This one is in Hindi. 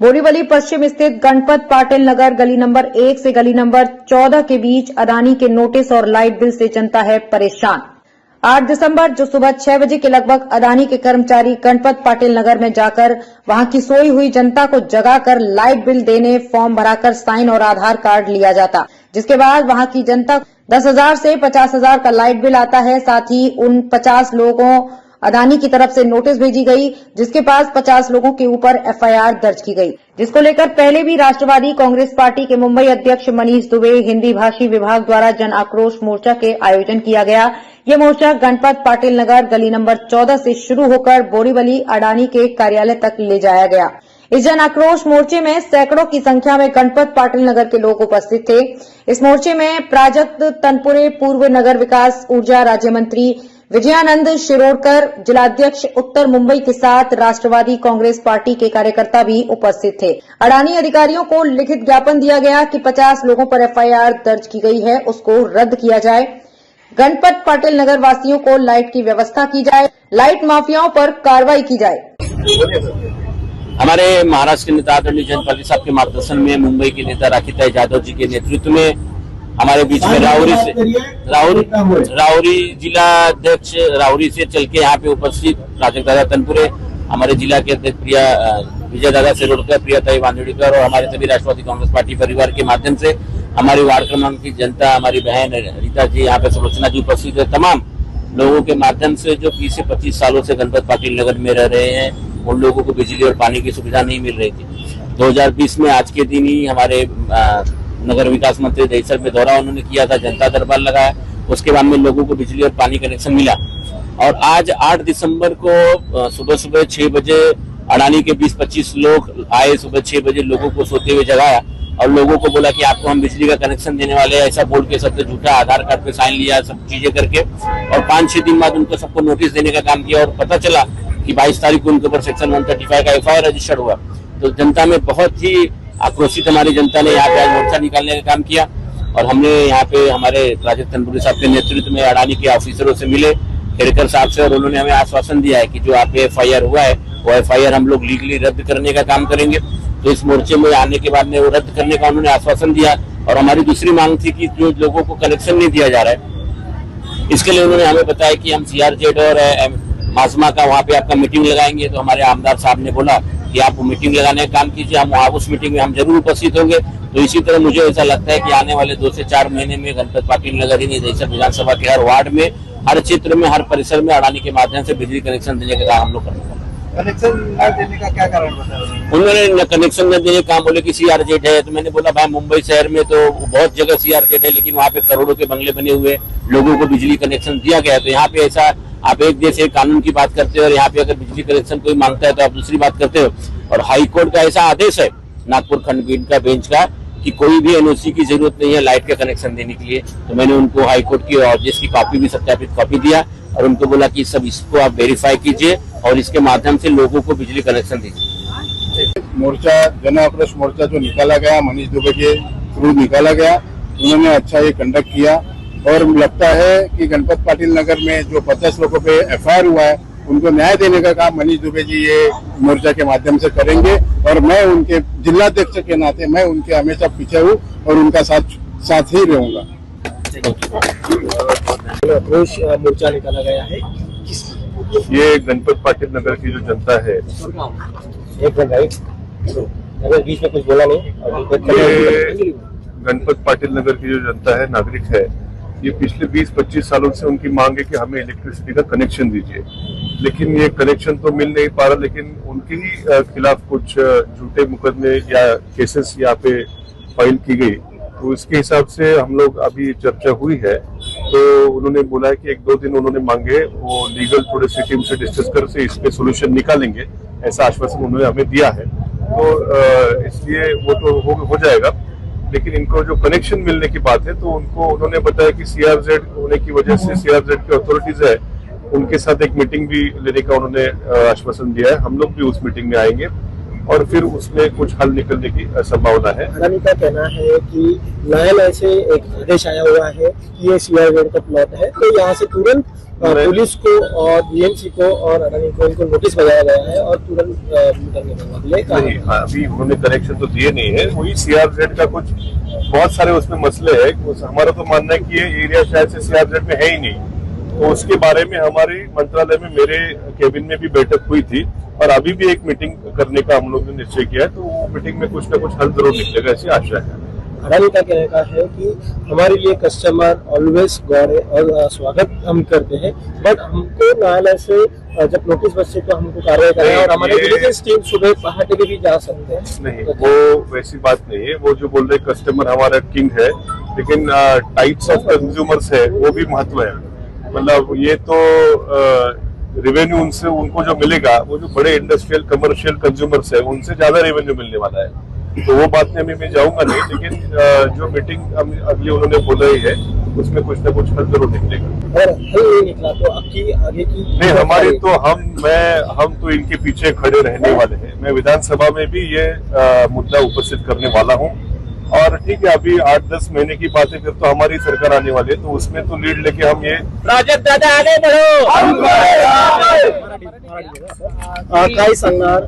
बोरीवली पश्चिम स्थित गणपत पाटिल नगर गली नंबर 1 से गली नंबर 14 के बीच अदानी के नोटिस और लाइट बिल से जनता है परेशान। 8 दिसंबर जो सुबह 6 बजे के लगभग अदानी के कर्मचारी गणपत पाटिल नगर में जाकर वहां की सोई हुई जनता को जगाकर लाइट बिल देने फॉर्म भराकर साइन और आधार कार्ड लिया जाता, जिसके बाद वहां की जनता 10,000 से 50,000 का लाइट बिल आता है। साथ ही उन 50 लोगों अदानी की तरफ से नोटिस भेजी गई, जिसके पास 50 लोगों के ऊपर एफआईआर दर्ज की गई, जिसको लेकर पहले भी राष्ट्रवादी कांग्रेस पार्टी के मुंबई अध्यक्ष मनीष दुबे हिंदी भाषी विभाग द्वारा जन आक्रोश मोर्चा के आयोजन किया गया। ये मोर्चा गणपत पाटिल नगर गली नंबर 14 से शुरू होकर बोरीवली अडानी के कार्यालय तक ले जाया गया। इस जन आक्रोश मोर्चे में सैकड़ों की संख्या में गणपत पाटिल नगर के लोग उपस्थित थे। इस मोर्चे में प्राजक्त तनपुरे, पूर्व नगर विकास ऊर्जा राज्य मंत्री विजयानंद शिरोडकर, जिलाध्यक्ष उत्तर मुंबई के साथ राष्ट्रवादी कांग्रेस पार्टी के कार्यकर्ता भी उपस्थित थे। अडानी अधिकारियों को लिखित ज्ञापन दिया गया कि 50 लोगों पर एफआईआर दर्ज की गई है, उसको रद्द किया जाए। गणपत पाटिल नगर वासियों को लाइट की व्यवस्था की जाए, लाइट माफियाओं पर कार्रवाई की जाए। हमारे महाराष्ट्र के नेता आदरणीय जयंत पाटिल साहब के मार्गदर्शन में मुंबई के नेता राखीताई जाधव जी के नेतृत्व में हमारे बीच में राहुरी जिला अध्यक्ष राहुरी से चल के यहाँ पे उपस्थित प्राजक्त दादा तनपुरे, हमारे जिला के अध्यक्ष विजय दादा शिरोडकर, प्रियाताई वांदेड़कर और हमारे सभी राष्ट्रवादी कांग्रेस पार्टी परिवार के माध्यम से हमारी वार्ड क्रमांक की जनता, हमारी बहन रीता जी, यहाँ पे सुलोचना जी उपस्थित है। तमाम लोगों के माध्यम से जो 20 से 25 सालों से गणपत पाटिल नगर में रह रहे हैं, उन लोगों को बिजली और पानी की सुविधा नहीं मिल रही थी। 2020 में आज के दिन ही हमारे नगर विकास मंत्री दहिसर में दौरा उन्होंने किया था, जनता दरबार लगाया, उसके बाद में लोगों को बिजली और पानी कनेक्शन मिला। और आज 8 दिसंबर को सुबह 6 बजे अडानी के 20-25 लोग आए, सुबह 6 बजे लोगों को सोते हुए जगाया और लोगों को बोला कि आपको हम बिजली का कनेक्शन देने वाले हैं, ऐसा बोल के सबसे झूठा आधार कार्ड पे साइन लिया, सब चीजें करके, और 5-6 दिन बाद उनको सबको नोटिस देने का काम किया। और पता चला कि 22 तारीख को उनके ऊपर सेक्शन 135 का एफआईआर रजिस्टर्ड हुआ। तो जनता में बहुत ही आक्रोशित हमारी जनता ने यहाँ पे आज मोर्चा निकालने का काम किया और हमने यहाँ पे हमारे प्राजक्त तनपुरे साहब के नेतृत्व में अडानी के ऑफिसरों से मिले, खेड़कर साहब से, और उन्होंने हमें आश्वासन दिया है कि जो आप पे एफआईआर हुआ है वो एफआईआर हम लोग लीगली रद्द करने का काम करेंगे। तो इस मोर्चे में आने के बाद में वो रद्द करने का उन्होंने आश्वासन दिया। और हमारी दूसरी मांग थी कि जो लोगों को कनेक्शन नहीं दिया जा रहा है, इसके लिए उन्होंने हमें बताया कि हम सीआरजेड और माजमा का वहाँ पे आपका मीटिंग लगाएंगे। तो हमारे आमदार साहब ने बोला कि आप मीटिंग लगाने का काम कीजिए, हम वहाँ उस मीटिंग में हम जरूर उपस्थित होंगे। तो इसी तरह मुझे ऐसा लगता है कि आने वाले 2 से 4 महीने में गणपत पाटिल नगर ही नहीं, दहिसर विधानसभा के हर वार्ड में, हर क्षेत्र में, हर परिसर में अडानी के माध्यम से बिजली कनेक्शन देने का काम हम लोग करेंगे। कनेक्शन न देने का क्या कारण बताया? उन्होंने कनेक्शन न देने का बोले कि सीआरजेड है। तो मैंने बोला भाई मुंबई शहर में तो बहुत जगह सीआरजेड है, लेकिन वहाँ पे करोड़ों के बंगले बने हुए, लोगों को बिजली कनेक्शन दिया गया है। तो यहाँ पे ऐसा आप एक देश एक कानून की बात करते हो और यहाँ पे अगर बिजली कनेक्शन कोई मांगता है तो आप दूसरी बात करते हो। और हाई कोर्ट का ऐसा आदेश है नागपुर खंडपीठ का बेंच का कि कोई भी एनओसी की जरूरत नहीं है लाइट का कनेक्शन देने के लिए। तो मैंने उनको हाई कोर्ट की आदेश की कॉपी भी, सत्यापित कॉपी दिया और उनको बोला कि सब इसको आप वेरीफाई कीजिए और इसके माध्यम से लोगों को बिजली कनेक्शन दीजिए। मोर्चा, जन आक्रोश मोर्चा जो निकाला गया, मनीष दुबे के थ्रू निकाला गया, उन्होंने अच्छा ये कंडक्ट किया। और लगता है कि गणपत पाटिल नगर में जो 50 लोगों पे एफआईआर हुआ है, उनको न्याय देने का काम मनीष दुबे जी ये मोर्चा के माध्यम से करेंगे। और मैं उनके जिलाध्यक्ष के नाते मैं उनके हमेशा पीछे हूँ और उनका साथ ही रहूंगा। आक्रोश मोर्चा निकाला गया है, ये गणपत पाटिल नगर की जो जनता है, अगर बीच में कुछ बोला नहीं, ये गणपत पाटिल नगर की जो जनता है, नागरिक है, ये पिछले 20-25 सालों से उनकी मांग है कि हमें इलेक्ट्रिसिटी का कनेक्शन दीजिए। लेकिन ये कनेक्शन तो मिल नहीं पा रहा, लेकिन उनके ही खिलाफ कुछ झूठे मुकदमे या केसेस यहाँ पे फाइल की गई। तो इसके हिसाब से हम लोग अभी चर्चा हुई है, तो उन्होंने बोला है कि 1-2 दिन उन्होंने मांगे, वो लीगल थोड़े से टीम से डिस्कस कर से इस पे सोल्यूशन निकालेंगे, ऐसा आश्वासन उन्होंने हमें दिया है। तो इसलिए वो तो हो जाएगा। लेकिन इनको जो कनेक्शन मिलने की बात है, तो उन्होंने बताया कि सीआरजेड होने की वजह से सीआरजेड की अथॉरिटीज है, उनके साथ एक मीटिंग भी लेने का उन्होंने आश्वासन दिया है। हम लोग भी उस मीटिंग में आएंगे और फिर उसमें कुछ हल निकलने की संभावना है। अडानी का कहना है कि न्यायालय से एक आदेश आया हुआ है कि ये सीआरजेड का प्लॉट है, तो यहाँ से तुरंत पुलिस को और बीएमसी को और अडानी को इनको नोटिस बजाया गया है और तुरंत मीटर निकलवा दिया नहीं, अभी उन्होंने कनेक्शन तो दिए नहीं है। वही सीआरजेड का कुछ बहुत सारे उसमें मसले है। हमारा तो मानना है कि ये एरिया शायद से सीआरजेड में है ही नहीं, तो उसके बारे में हमारे मंत्रालय में मेरे केबिन में भी बैठक हुई थी और अभी भी एक मीटिंग करने का हम लोग ने निश्चय किया है। तो वो मीटिंग में कुछ न कुछ हल जरूर निकलेगा, ऐसी आशा है। अडानी का कहने का है कि हमारे लिए कस्टमर ऑलवेज गॉड है और स्वागत हम करते हैं, बट हमको न्यायालय से जब नोटिस बचे तो हमको कार्रवाई करना है और हमारे विजिलेंस टीम सुबह पहाटे भी जा सकते हैं। नहीं, वो वैसी बात नहीं है। वो जो बोल रहे कस्टमर हमारा किंग है, लेकिन टाइप्स ऑफ कंज्यूमर्स है वो भी महत्व है। मतलब ये तो रेवेन्यू उनसे उनको जो मिलेगा, वो जो बड़े इंडस्ट्रियल कमर्शियल कंज्यूमर्स है उनसे ज्यादा रेवेन्यू मिलने वाला है। तो वो बात में मैं जाऊंगा नहीं, लेकिन जो मीटिंग अगली उन्होंने बोला ही है उसमें कुछ न कुछ हल जरूर निकलेगा। और हल नहीं निकला तो आपकी आगे की नहीं, हमारी तो हम तो इनके पीछे खड़े रहने वाले हैं। मैं विधानसभा में भी ये मुद्दा उपस्थित करने वाला हूँ। और ठीक है, अभी 8-10 महीने की बात है, फिर तो हमारी सरकार आने वाली है, तो उसमें तो लीड लेके हम ये प्राजक्त दादा आगे बढ़ो। काय सांगणार